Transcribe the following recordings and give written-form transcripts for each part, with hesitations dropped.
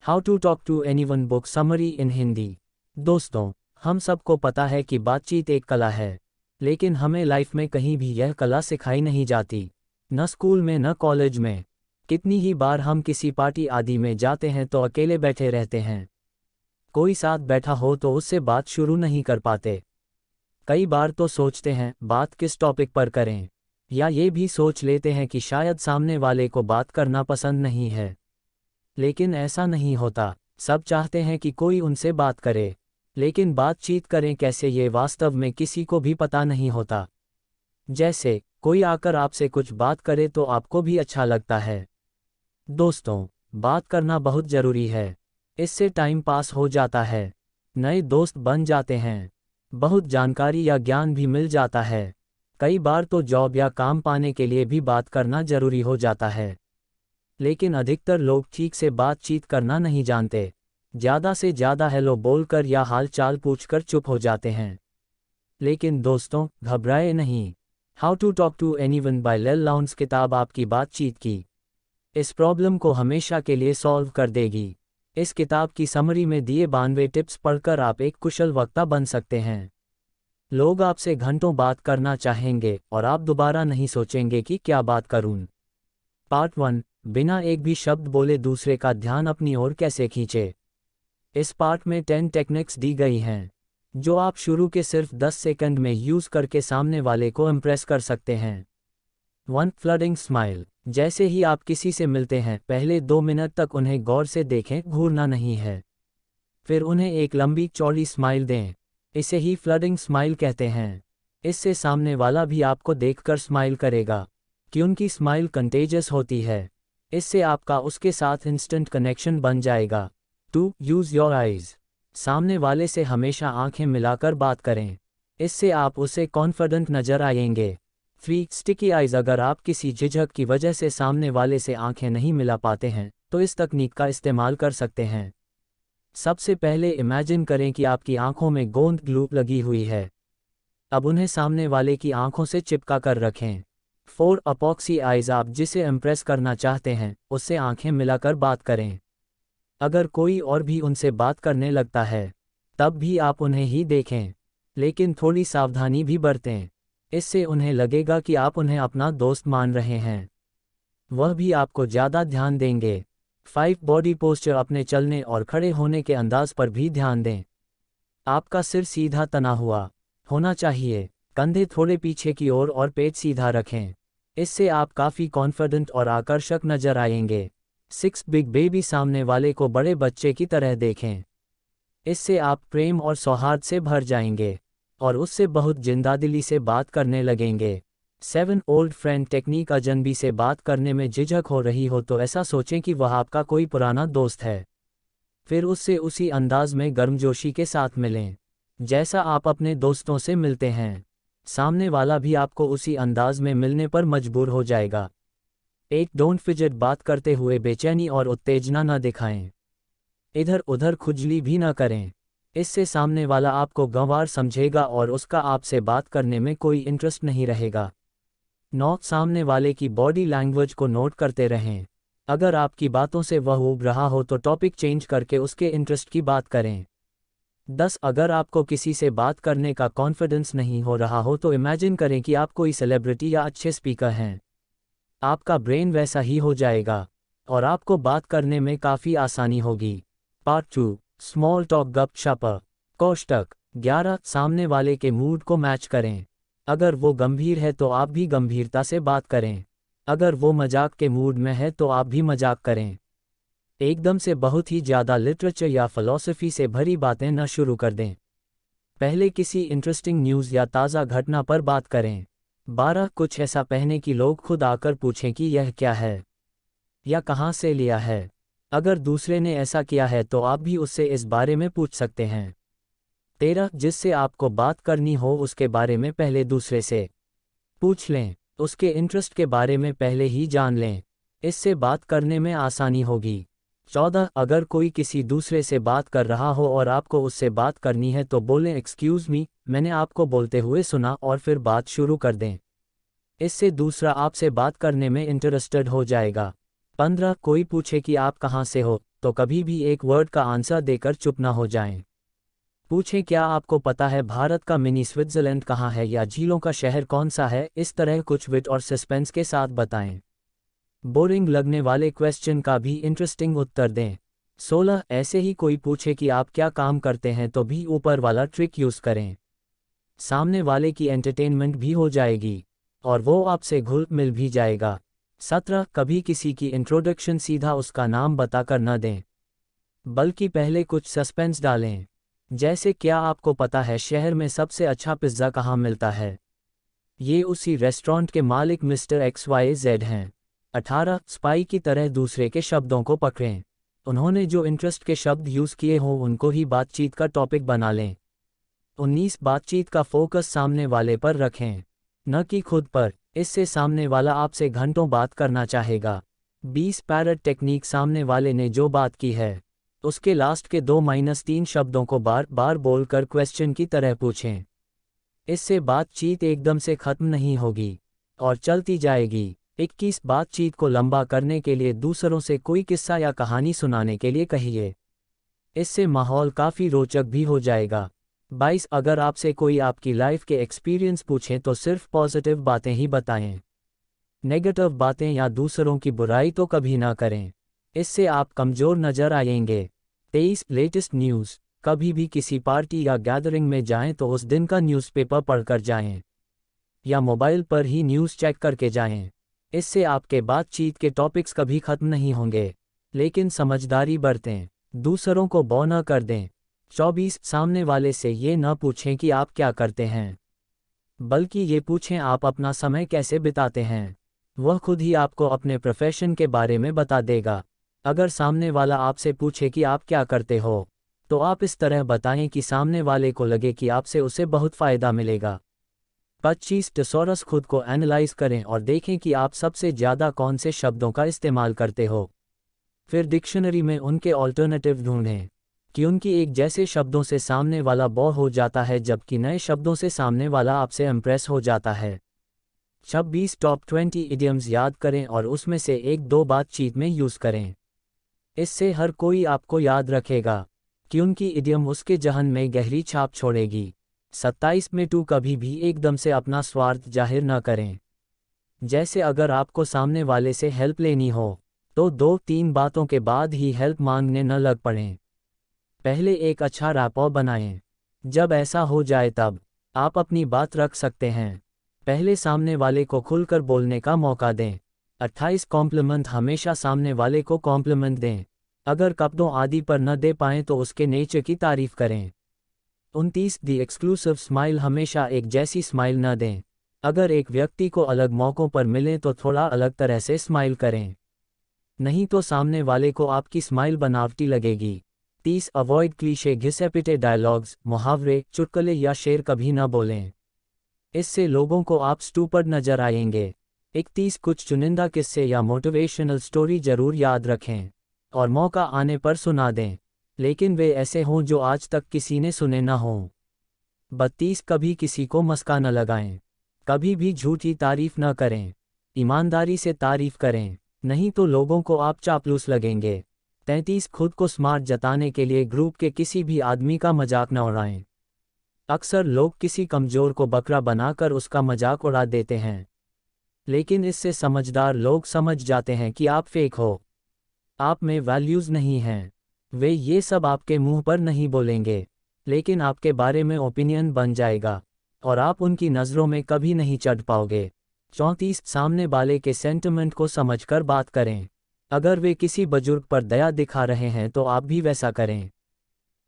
How to talk to anyone book summary in Hindi. दोस्तों, हम सबको पता है कि बातचीत एक कला है, लेकिन हमें लाइफ में कहीं भी यह कला सिखाई नहीं जाती, न स्कूल में न कॉलेज में। कितनी ही बार हम किसी पार्टी आदि में जाते हैं तो अकेले बैठे रहते हैं, कोई साथ बैठा हो तो उससे बात शुरू नहीं कर पाते। कई बार तो सोचते हैं बात किस टॉपिक पर करें, या ये भी सोच लेते हैं कि शायद सामने वाले को बात करना पसंद नहीं है। लेकिन ऐसा नहीं होता। सब चाहते हैं कि कोई उनसे बात करे, लेकिन बातचीत करें कैसे ये वास्तव में किसी को भी पता नहीं होता। जैसे कोई आकर आपसे कुछ बात करे तो आपको भी अच्छा लगता है। दोस्तों, बात करना बहुत ज़रूरी है। इससे टाइम पास हो जाता है, नए दोस्त बन जाते हैं, बहुत जानकारी या ज्ञान भी मिल जाता है। कई बार तो जॉब या काम पाने के लिए भी बात करना ज़रूरी हो जाता है। लेकिन अधिकतर लोग ठीक से बातचीत करना नहीं जानते। ज़्यादा से ज़्यादा हेलो बोलकर या हाल चाल पूछकर चुप हो जाते हैं। लेकिन दोस्तों, घबराए नहीं। How to talk to anyone by Leil Lowndes किताब आपकी बातचीत की इस प्रॉब्लम को हमेशा के लिए सॉल्व कर देगी। इस किताब की समरी में दिए 92 टिप्स पढ़कर आप एक कुशल वक्ता बन सकते हैं। लोग आपसे घंटों बात करना चाहेंगे और आप दोबारा नहीं सोचेंगे कि क्या बात करूं। पार्ट 1, बिना एक भी शब्द बोले दूसरे का ध्यान अपनी ओर कैसे खींचे। इस पार्ट में 10 टेक्निक्स दी गई हैं, जो आप शुरू के सिर्फ 10 सेकंड में यूज़ करके सामने वाले को इम्प्रेस कर सकते हैं। 1. Flooding smile. जैसे ही आप किसी से मिलते हैं, पहले 2 मिनट तक उन्हें गौर से देखें, घूरना नहीं है। फिर उन्हें एक लंबी चौड़ी स्माइल दें। इसे ही फ्लडिंग स्माइल कहते हैं। इससे सामने वाला भी आपको देखकर स्माइल करेगा, कि उनकी स्माइल कंटेजियस होती है। इससे आपका उसके साथ इंस्टेंट कनेक्शन बन जाएगा। 2. Use your eyes. सामने वाले से हमेशा आंखें मिलाकर बात करें, इससे आप उसे कॉन्फिडेंट नजर आएंगे। 3. Sticky eyes. अगर आप किसी झिझक की वजह से सामने वाले से आंखें नहीं मिला पाते हैं, तो इस तकनीक का इस्तेमाल कर सकते हैं। सबसे पहले इमेजिन करें कि आपकी आंखों में गोंद ग्लू लगी हुई है। अब उन्हें सामने वाले की आंखों से चिपका कर रखें। 4. Epoxy eyes. आप जिसे इम्प्रेस करना चाहते हैं, उससे आंखें मिलाकर बात करें। अगर कोई और भी उनसे बात करने लगता है, तब भी आप उन्हें ही देखें, लेकिन थोड़ी सावधानी भी बरतें। इससे उन्हें लगेगा कि आप उन्हें अपना दोस्त मान रहे हैं, वह भी आपको ज़्यादा ध्यान देंगे। 5. Body posture. अपने चलने और खड़े होने के अंदाज पर भी ध्यान दें। आपका सिर सीधा तना हुआ होना चाहिए, कंधे थोड़े पीछे की ओर और पेट सीधा रखें। इससे आप काफ़ी कॉन्फिडेंट और आकर्षक नजर आएंगे। 6. Big baby. सामने वाले को बड़े बच्चे की तरह देखें। इससे आप प्रेम और सौहार्द से भर जाएंगे और उससे बहुत जिंदादिली से बात करने लगेंगे। 7. Old friend technique. अजनबी से बात करने में झिझक हो रही हो तो ऐसा सोचें कि वह आपका कोई पुराना दोस्त है। फिर उससे उसी अंदाज में गर्मजोशी के साथ मिलें, जैसा आप अपने दोस्तों से मिलते हैं। सामने वाला भी आपको उसी अंदाज में मिलने पर मजबूर हो जाएगा। 8. Don't fidget. बात करते हुए बेचैनी और उत्तेजना न दिखाएं, इधर उधर खुजली भी न करें। इससे सामने वाला आपको गंवार समझेगा और उसका आपसे बात करने में कोई इंटरेस्ट नहीं रहेगा। 9. सामने वाले की बॉडी लैंग्वेज को नोट करते रहें। अगर आपकी बातों से वह ऊब रहा हो तो टॉपिक चेंज करके उसके इंटरेस्ट की बात करें। 10. अगर आपको किसी से बात करने का कॉन्फिडेंस नहीं हो रहा हो तो इमेजिन करें कि आप कोई सेलिब्रिटी या अच्छे स्पीकर हैं। आपका ब्रेन वैसा ही हो जाएगा और आपको बात करने में काफ़ी आसानी होगी। Part 2, small talk. गपशप। कोष्टक 11. सामने वाले के मूड को मैच करें। अगर वो गंभीर है तो आप भी गंभीरता से बात करें, अगर वो मजाक के मूड में है तो आप भी मजाक करें। एकदम से बहुत ही ज़्यादा लिटरेचर या फ़िलॉसफी से भरी बातें न शुरू कर दें। पहले किसी इंटरेस्टिंग न्यूज़ या ताज़ा घटना पर बात करें। 12. कुछ ऐसा पहने कि लोग खुद आकर पूछें कि यह क्या है या कहाँ से लिया है। अगर दूसरे ने ऐसा किया है तो आप भी उससे इस बारे में पूछ सकते हैं। 13. जिससे आपको बात करनी हो उसके बारे में पहले दूसरे से पूछ लें, उसके इंटरेस्ट के बारे में पहले ही जान लें, इससे बात करने में आसानी होगी। 14. अगर कोई किसी दूसरे से बात कर रहा हो और आपको उससे बात करनी है तो बोलें एक्सक्यूज़ मी, मैंने आपको बोलते हुए सुना, और फिर बात शुरू कर दें। इससे दूसरा आपसे बात करने में इंटरेस्टेड हो जाएगा। 15. कोई पूछे कि आप कहाँ से हो, तो कभी भी एक वर्ड का आंसर देकर चुप ना हो जाएं। पूछें क्या आपको पता है भारत का मिनी स्विट्जरलैंड कहाँ है या झीलों का शहर कौन सा है, इस तरह कुछ विट और सस्पेंस के साथ बताएं। बोरिंग लगने वाले क्वेश्चन का भी इंटरेस्टिंग उत्तर दें। 16 ऐसे ही कोई पूछे कि आप क्या काम करते हैं तो भी ऊपर वाला ट्रिक यूज़ करें। सामने वाले की एंटरटेनमेंट भी हो जाएगी और वो आपसे घुल मिल भी जाएगा। 17 कभी किसी की इंट्रोडक्शन सीधा उसका नाम बताकर न दें, बल्कि पहले कुछ सस्पेंस डालें। जैसे क्या आपको पता है शहर में सबसे अच्छा पिज़्ज़ा कहाँ मिलता है? ये उसी रेस्टोरेंट के मालिक मिस्टर XYZ हैं। 18 स्पाई की तरह दूसरे के शब्दों को पकड़ें। उन्होंने जो इंटरेस्ट के शब्द यूज़ किए हों उनको ही बातचीत का टॉपिक बना लें। 19 बातचीत का फोकस सामने वाले पर रखें, न कि खुद पर, इससे सामने वाला आपसे घंटों बात करना चाहेगा। 20 पैरट टेक्निक सामने वाले ने जो बात की है उसके लास्ट के 2-3 शब्दों को बार बार बोलकर क्वेश्चन की तरह पूछें। इससे बातचीत एकदम से खत्म नहीं होगी और चलती जाएगी। 21 बातचीत को लंबा करने के लिए दूसरों से कोई किस्सा या कहानी सुनाने के लिए कहिए, इससे माहौल काफ़ी रोचक भी हो जाएगा। 22 अगर आपसे कोई आपकी लाइफ के एक्सपीरियंस पूछे तो सिर्फ पॉजिटिव बातें ही बताएं, नेगेटिव बातें या दूसरों की बुराई तो कभी ना करें, इससे आप कमज़ोर नजर आएंगे। 23 लेटेस्ट न्यूज़ कभी भी किसी पार्टी या गैदरिंग में जाएं तो उस दिन का न्यूज़पेपर पढ़कर जाएं या मोबाइल पर ही न्यूज़ चेक करके जाएं, इससे आपके बातचीत के टॉपिक्स कभी खत्म नहीं होंगे। लेकिन समझदारी बरतें, दूसरों को बो न कर दें। 24 सामने वाले से ये न पूछें कि आप क्या करते हैं, बल्कि ये पूछें आप अपना समय कैसे बिताते हैं। वह खुद ही आपको अपने प्रोफेशन के बारे में बता देगा। अगर सामने वाला आपसे पूछे कि आप क्या करते हो तो आप इस तरह बताएं कि सामने वाले को लगे कि आपसे उसे बहुत फ़ायदा मिलेगा। 25 टेसोरस खुद को एनालाइज करें और देखें कि आप सबसे ज़्यादा कौन से शब्दों का इस्तेमाल करते हो। फिर डिक्शनरी में उनके ऑल्टरनेटिव ढूंढें कि उनकी एक जैसे शब्दों से सामने वाला बोर हो जाता है जबकि नए शब्दों से सामने वाला आपसे इम्प्रेस हो जाता है। 26 टॉप 20 इडियम्स याद करें और उसमें से 1-2 बातचीत में यूज़ करें, इससे हर कोई आपको याद रखेगा कि उनकी इडियम उसके जहन में गहरी छाप छोड़ेगी। 27 में टू कभी भी एकदम से अपना स्वार्थ जाहिर न करें। जैसे अगर आपको सामने वाले से हेल्प लेनी हो तो 2-3 बातों के बाद ही हेल्प मांगने न लग पड़ें, पहले एक अच्छा रैपो बनाएं। जब ऐसा हो जाए तब आप अपनी बात रख सकते हैं, पहले सामने वाले को खुलकर बोलने का मौका दें। 28 कॉम्प्लीमेंट हमेशा सामने वाले को कॉम्प्लीमेंट दें, अगर कपड़ों आदि पर न दे पाएं तो उसके नेचर की तारीफ करें। 29 दी एक्सक्लूसिव स्माइल हमेशा एक जैसी स्माइल न दें, अगर एक व्यक्ति को अलग मौक़ों पर मिलें तो थोड़ा अलग तरह से स्माइल करें, नहीं तो सामने वाले को आपकी स्माइल बनावटी लगेगी। 30 अवॉइड क्लीशे घिसे-पिटे डायलॉग्स, मुहावरे, चुटकुले या शेर कभी न बोलें, इससे लोगों को आप स्टूपिड नजर आएंगे। 31 कुछ चुनिंदा किस्से या मोटिवेशनल स्टोरी जरूर याद रखें और मौका आने पर सुना दें, लेकिन वे ऐसे हों जो आज तक किसी ने सुने न हों। 32 कभी किसी को मस्का न लगाएं, कभी भी झूठी तारीफ न करें, ईमानदारी से तारीफ करें, नहीं तो लोगों को आप चापलूस लगेंगे। 33 खुद को स्मार्ट जताने के लिए ग्रुप के किसी भी आदमी का मजाक न उड़ाएं, अक्सर लोग किसी कमज़ोर को बकरा बनाकर उसका मजाक उड़ा देते हैं, लेकिन इससे समझदार लोग समझ जाते हैं कि आप फेक हो, आप में वैल्यूज़ नहीं हैं। वे ये सब आपके मुंह पर नहीं बोलेंगे, लेकिन आपके बारे में ओपिनियन बन जाएगा और आप उनकी नज़रों में कभी नहीं चढ़ पाओगे। 34 सामने वाले के सेंटिमेंट को समझकर बात करें, अगर वे किसी बुजुर्ग पर दया दिखा रहे हैं तो आप भी वैसा करें,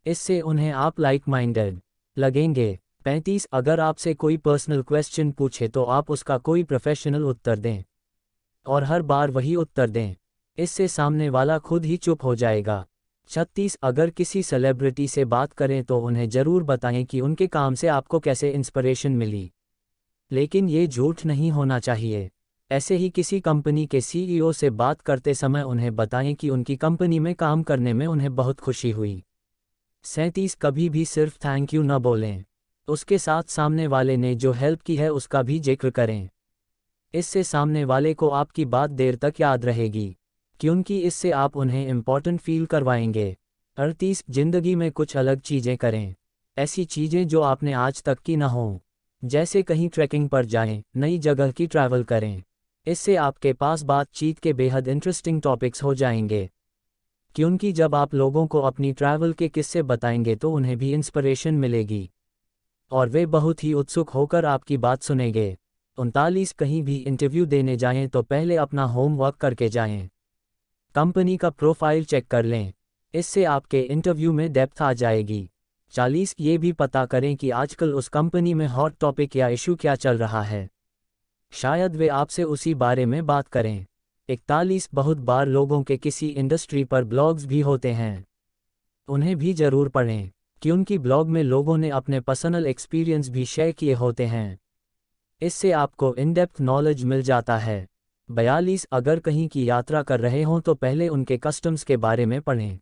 इससे उन्हें आप लाइक माइंडेड लगेंगे। 35 अगर आपसे कोई पर्सनल क्वेश्चन पूछे तो आप उसका कोई प्रोफेशनल उत्तर दें और हर बार वही उत्तर दें, इससे सामने वाला खुद ही चुप हो जाएगा। 36 अगर किसी सेलिब्रिटी से बात करें तो उन्हें ज़रूर बताएं कि उनके काम से आपको कैसे इंस्पिरेशन मिली, लेकिन ये झूठ नहीं होना चाहिए। ऐसे ही किसी कंपनी के CEO से बात करते समय उन्हें बताएं कि उनकी कंपनी में काम करने में उन्हें बहुत खुशी हुई। 37 कभी भी सिर्फ थैंक यू न बोलें, उसके साथ सामने वाले ने जो हेल्प की है उसका भी जिक्र करें, इससे सामने वाले को आपकी बात देर तक याद रहेगी। क्योंकि इससे आप उन्हें इम्पोर्टेंट फील करवाएंगे। 38 जिंदगी में कुछ अलग चीज़ें करें। ऐसी चीज़ें जो आपने आज तक की ना हों, जैसे कहीं ट्रैकिंग पर जाएं, नई जगह की ट्रैवल करें। इससे आपके पास बातचीत के बेहद इंटरेस्टिंग टॉपिक्स हो जाएंगे, क्योंकि जब आप लोगों को अपनी ट्रैवल के किस्से बताएंगे तो उन्हें भी इंस्पिरेशन मिलेगी और वे बहुत ही उत्सुक होकर आपकी बात सुनेंगे। 39 कहीं भी इंटरव्यू देने जाएं तो पहले अपना होमवर्क करके जाएं। कंपनी का प्रोफाइल चेक कर लें, इससे आपके इंटरव्यू में डेप्थ आ जाएगी। 40 ये भी पता करें कि आजकल उस कंपनी में हॉट टॉपिक या इशू क्या चल रहा है, शायद वे आपसे उसी बारे में बात करें। 41 बहुत बार लोगों के किसी इंडस्ट्री पर ब्लॉग्स भी होते हैं, उन्हें भी ज़रूर पढ़ें, क्योंकि ब्लॉग में लोगों ने अपने पर्सनल एक्सपीरियंस भी शेयर किए होते हैं। इससे आपको इन डेप्थ नॉलेज मिल जाता है। 42 अगर कहीं की यात्रा कर रहे हों तो पहले उनके कस्टम्स के बारे में पढ़ें।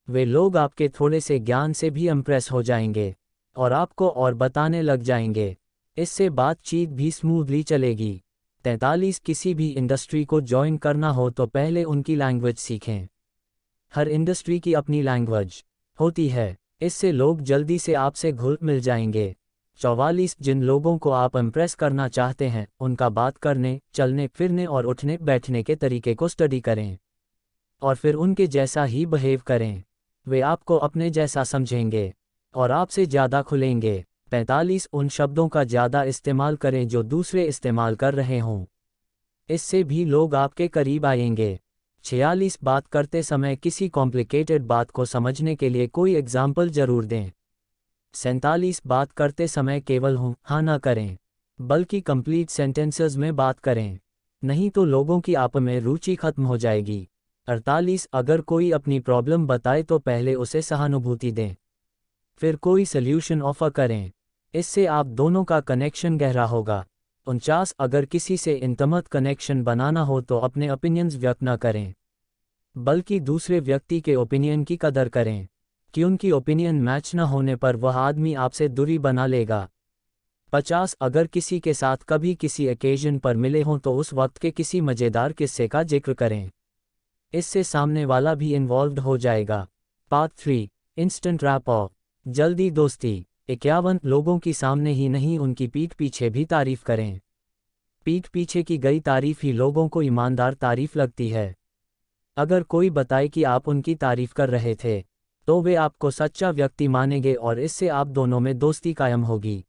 वे लोग आपके थोड़े से ज्ञान से भी इम्प्रेस हो जाएंगे और आपको और बताने लग जाएंगे। इससे बातचीत भी स्मूथली चलेगी। 43 किसी भी इंडस्ट्री को ज्वाइन करना हो तो पहले उनकी लैंग्वेज सीखें। हर इंडस्ट्री की अपनी लैंग्वेज होती है, इससे लोग जल्दी से आपसे घुल मिल जाएंगे। 44 जिन लोगों को आप इम्प्रेस करना चाहते हैं उनका बात करने, चलने फिरने और उठने बैठने के तरीके को स्टडी करें और फिर उनके जैसा ही बिहेव करें। वे आपको अपने जैसा समझेंगे और आपसे ज़्यादा खुलेंगे। 45 उन शब्दों का ज़्यादा इस्तेमाल करें जो दूसरे इस्तेमाल कर रहे हों, इससे भी लोग आपके करीब आएंगे। 46 बात करते समय किसी कॉम्प्लिकेटेड बात को समझने के लिए कोई एग्जाम्पल ज़रूर दें। 47 बात करते समय केवल हूँ हाँ ना करें, बल्कि कंप्लीट सेंटेंसेस में बात करें, नहीं तो लोगों की आप में रुचि खत्म हो जाएगी। 48 अगर कोई अपनी प्रॉब्लम बताए तो पहले उसे सहानुभूति दें, फिर कोई सल्यूशन ऑफर करें, इससे आप दोनों का कनेक्शन गहरा होगा। 49 अगर किसी से इंटमत कनेक्शन बनाना हो तो अपने ओपिनियंस व्यक्त न करें, बल्कि दूसरे व्यक्ति के ओपिनियन की कदर करें, क्योंकि ओपिनियन मैच न होने पर वह आदमी आपसे दूरी बना लेगा। 50 अगर किसी के साथ कभी किसी ओकेजन पर मिले हों तो उस वक्त के किसी मज़ेदार किस्से का जिक्र करें, इससे सामने वाला भी इन्वॉल्व्ड हो जाएगा। पार्ट 3 इंस्टेंट रैप-अप, जल्दी दोस्ती। 51 लोगों की सामने ही नहीं उनकी पीठ पीछे भी तारीफ करें। पीठ पीछे की गई तारीफ ही लोगों को ईमानदार तारीफ लगती है। अगर कोई बताए कि आप उनकी तारीफ कर रहे थे तो वे आपको सच्चा व्यक्ति मानेंगे और इससे आप दोनों में दोस्ती कायम होगी।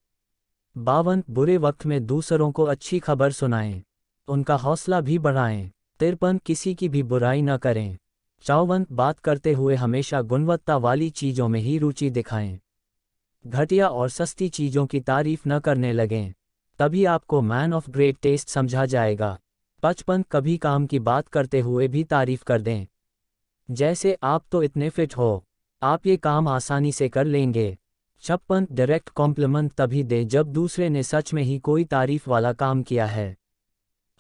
52 बुरे वक्त में दूसरों को अच्छी खबर सुनाएं, उनका हौसला भी बढ़ाएं। 53 किसी की भी बुराई न करें। 54 बात करते हुए हमेशा गुणवत्ता वाली चीज़ों में ही रुचि दिखाएं, घटिया और सस्ती चीज़ों की तारीफ न करने लगें, तभी आपको मैन ऑफ ग्रेट टेस्ट समझा जाएगा। 55 कभी काम की बात करते हुए भी तारीफ कर दें, जैसे आप तो इतने फिट हो, आप ये काम आसानी से कर लेंगे। 56 डायरेक्ट कॉम्प्लीमेंट तभी दे जब दूसरे ने सच में ही कोई तारीफ वाला काम किया है,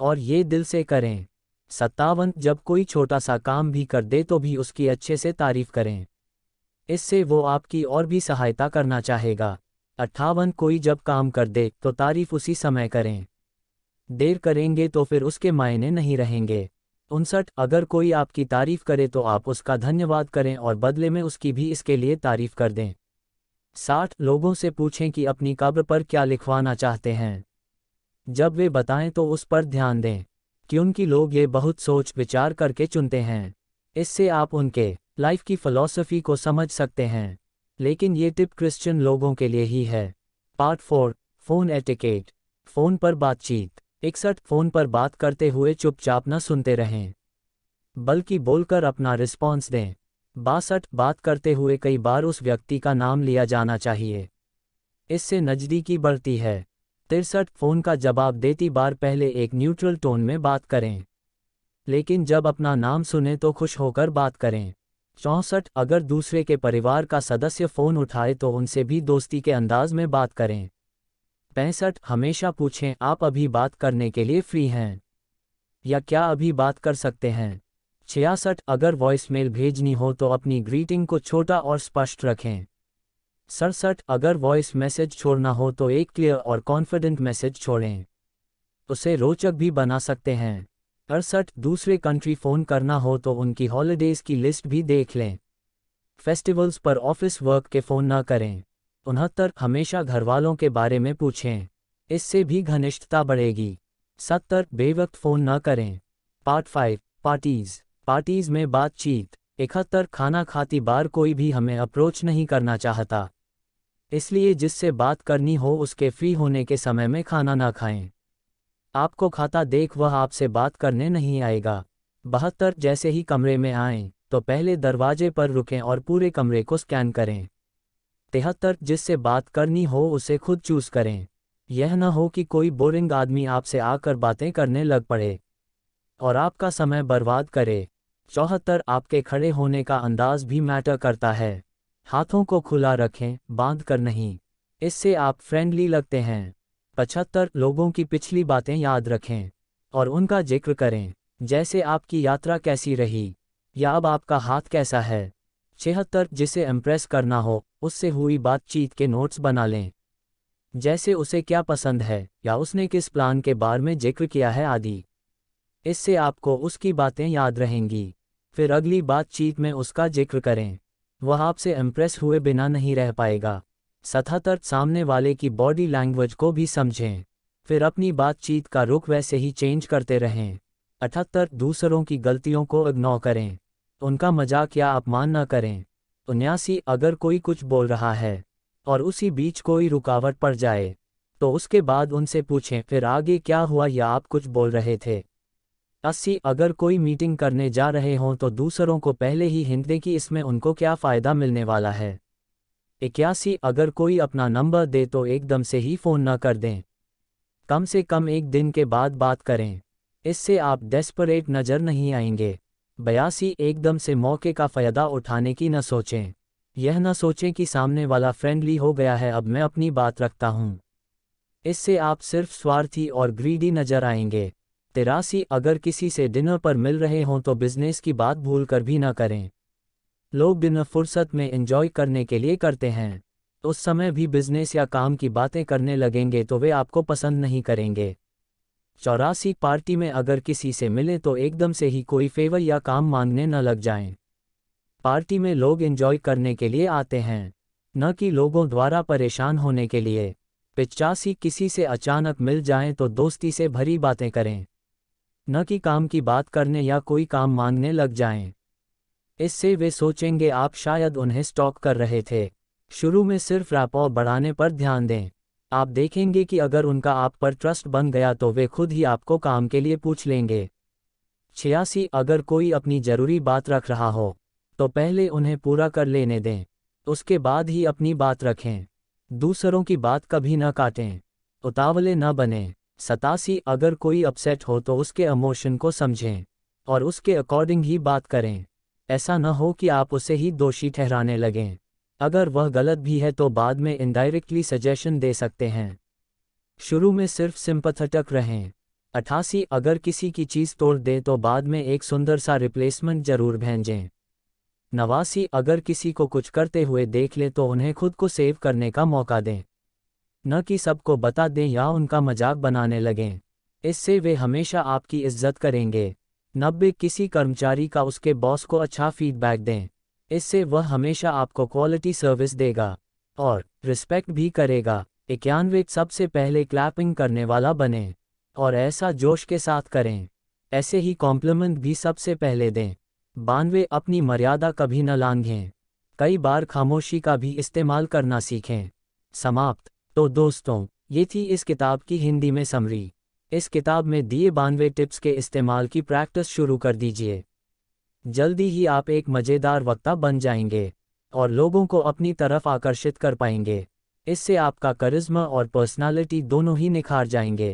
और ये दिल से करें। 57 जब कोई छोटा सा काम भी कर दे तो भी उसकी अच्छे से तारीफ करें, इससे वो आपकी और भी सहायता करना चाहेगा। 58 कोई जब काम कर दे तो तारीफ उसी समय करें, देर करेंगे तो फिर उसके मायने नहीं रहेंगे। 59 अगर कोई आपकी तारीफ करे तो आप उसका धन्यवाद करें और बदले में उसकी भी इसके लिए तारीफ कर दें। 60 लोगों से पूछें कि अपनी कब्र पर क्या लिखवाना चाहते हैं, जब वे बताएं तो उस पर ध्यान दें, क्योंकि लोग ये बहुत सोच विचार करके चुनते हैं, इससे आप उनके लाइफ की फ़िलॉसफ़ी को समझ सकते हैं। लेकिन ये टिप क्रिश्चियन लोगों के लिए ही है। पार्ट 4 फ़ोन एटिकेट, फ़ोन पर बातचीत। 61 फ़ोन पर बात करते हुए चुपचाप न सुनते रहें, बल्कि बोलकर अपना रिस्पॉन्स दें। 62 बात करते हुए कई बार उस व्यक्ति का नाम लिया जाना चाहिए, इससे नज़दीकी बढ़ती है। 63 फ़ोन का जवाब देती बार पहले एक न्यूट्रल टोन में बात करें, लेकिन जब अपना नाम सुने तो खुश होकर बात करें। 64 अगर दूसरे के परिवार का सदस्य फ़ोन उठाए तो उनसे भी दोस्ती के अंदाज में बात करें। 65 हमेशा पूछें आप अभी बात करने के लिए फ्री हैं, या क्या अभी बात कर सकते हैं। 66 अगर वॉइसमेल भेजनी हो तो अपनी ग्रीटिंग को छोटा और स्पष्ट रखें। 67 अगर वॉइस मैसेज छोड़ना हो तो एक क्लियर और कॉन्फिडेंट मैसेज छोड़ें, उसे रोचक भी बना सकते हैं। 68 दूसरे कंट्री फ़ोन करना हो तो उनकी हॉलिडेज़ की लिस्ट भी देख लें। फेस्टिवल्स पर ऑफिस वर्क के फ़ोन न करें। 69 हमेशा घरवालों के बारे में पूछें, इससे भी घनिष्ठता बढ़ेगी। 70 बेवक्त फ़ोन न करें। पार्ट 5 पार्टीज़ में बातचीत। 71 खाना खाती बार कोई भी हमें अप्रोच नहीं करना चाहता, इसलिए जिससे बात करनी हो उसके फ्री होने के समय में खाना ना खाएं। आपको खाता देख वह आपसे बात करने नहीं आएगा। 72 जैसे ही कमरे में आएं तो पहले दरवाजे पर रुकें और पूरे कमरे को स्कैन करें। 73 जिससे बात करनी हो उसे खुद चूज करें। यह न हो कि कोई बोरिंग आदमी आपसे आकर बातें करने लग पड़े और आपका समय बर्बाद करे। 74 आपके खड़े होने का अंदाज भी मैटर करता है। हाथों को खुला रखें, बांध कर नहीं, इससे आप फ्रेंडली लगते हैं। 75 लोगों की पिछली बातें याद रखें और उनका जिक्र करें, जैसे आपकी यात्रा कैसी रही या अब आपका हाथ कैसा है। 76 जिसे इम्प्रेस करना हो उससे हुई बातचीत के नोट्स बना लें, जैसे उसे क्या पसंद है या उसने किस प्लान के बारे में जिक्र किया है आदि। इससे आपको उसकी बातें याद रहेंगी। फिर अगली बातचीत में उसका जिक्र करें, वह आपसे इम्प्रेस हुए बिना नहीं रह पाएगा। 77 सामने वाले की बॉडी लैंग्वेज को भी समझें, फिर अपनी बातचीत का रुख वैसे ही चेंज करते रहें। 78 दूसरों की गलतियों को इग्नोर करें, उनका मजाक या अपमान न करें। 79 अगर कोई कुछ बोल रहा है और उसी बीच कोई रुकावट पड़ जाए तो उसके बाद उनसे पूछें फिर आगे क्या हुआ या आप कुछ बोल रहे थे। 80 अगर कोई मीटिंग करने जा रहे हों तो दूसरों को पहले ही हिंट दें कि इसमें उनको क्या फ़ायदा मिलने वाला है। 81 अगर कोई अपना नंबर दे तो एकदम से ही फ़ोन न कर दें, कम से कम एक दिन के बाद बात करें, इससे आप डेस्परेट नज़र नहीं आएंगे। 82 एकदम से मौके का फ़ायदा उठाने की न सोचें, यह न सोचें कि सामने वाला फ्रेंडली हो गया है अब मैं अपनी बात रखता हूँ, इससे आप सिर्फ स्वार्थी और ग्रीडी नज़र आएंगे। 83 अगर किसी से डिनर पर मिल रहे हों तो बिजनेस की बात भूल कर भी न करें। लोग डिनर फुर्सत में एंजॉय करने के लिए करते हैं, उस समय भी बिजनेस या काम की बातें करने लगेंगे तो वे आपको पसंद नहीं करेंगे। 84 पार्टी में अगर किसी से मिले तो एकदम से ही कोई फेवर या काम मांगने न लग जाएं। पार्टी में लोग एंजॉय करने के लिए आते हैं, न कि लोगों द्वारा परेशान होने के लिए। 85 किसी से अचानक मिल जाएं तो दोस्ती से भरी बातें करें, न कि काम की बात करने या कोई काम मांगने लग जाएं, इससे वे सोचेंगे आप शायद उन्हें स्टॉक कर रहे थे। शुरू में सिर्फ रैपो बढ़ाने पर ध्यान दें, आप देखेंगे कि अगर उनका आप पर ट्रस्ट बन गया तो वे खुद ही आपको काम के लिए पूछ लेंगे। 86 अगर कोई अपनी ज़रूरी बात रख रहा हो तो पहले उन्हें पूरा कर लेने दें, उसके बाद ही अपनी बात रखें। दूसरों की बात कभी न काटें, उतावले न बनें। 87 अगर कोई अपसेट हो तो उसके इमोशन को समझें और उसके अकॉर्डिंग ही बात करें, ऐसा न हो कि आप उसे ही दोषी ठहराने लगें। अगर वह गलत भी है तो बाद में इनडायरेक्टली सजेशन दे सकते हैं, शुरू में सिर्फ सिंपैथेटिक रहें। 88 अगर किसी की चीज़ तोड़ दें तो बाद में एक सुंदर सा रिप्लेसमेंट ज़रूर भेजें। 89 अगर किसी को कुछ करते हुए देख लें तो उन्हें खुद को सेव करने का मौका दें, न कि सबको बता दें या उनका मजाक बनाने लगें, इससे वे हमेशा आपकी इज्जत करेंगे। 90 किसी कर्मचारी का उसके बॉस को अच्छा फीडबैक दें, इससे वह हमेशा आपको क्वालिटी सर्विस देगा और रिस्पेक्ट भी करेगा। 91 सबसे पहले क्लैपिंग करने वाला बने और ऐसा जोश के साथ करें, ऐसे ही कॉम्प्लीमेंट भी सबसे पहले दें। 92 अपनी मर्यादा कभी न लांघें, कई बार खामोशी का भी इस्तेमाल करना सीखें। समाप्त। तो दोस्तों, ये थी इस किताब की हिंदी में समरी। इस किताब में दिए 92 टिप्स के इस्तेमाल की प्रैक्टिस शुरू कर दीजिए, जल्दी ही आप एक मज़ेदार वक्ता बन जाएंगे और लोगों को अपनी तरफ आकर्षित कर पाएंगे। इससे आपका करिश्मा और पर्सनालिटी दोनों ही निखार जाएंगे।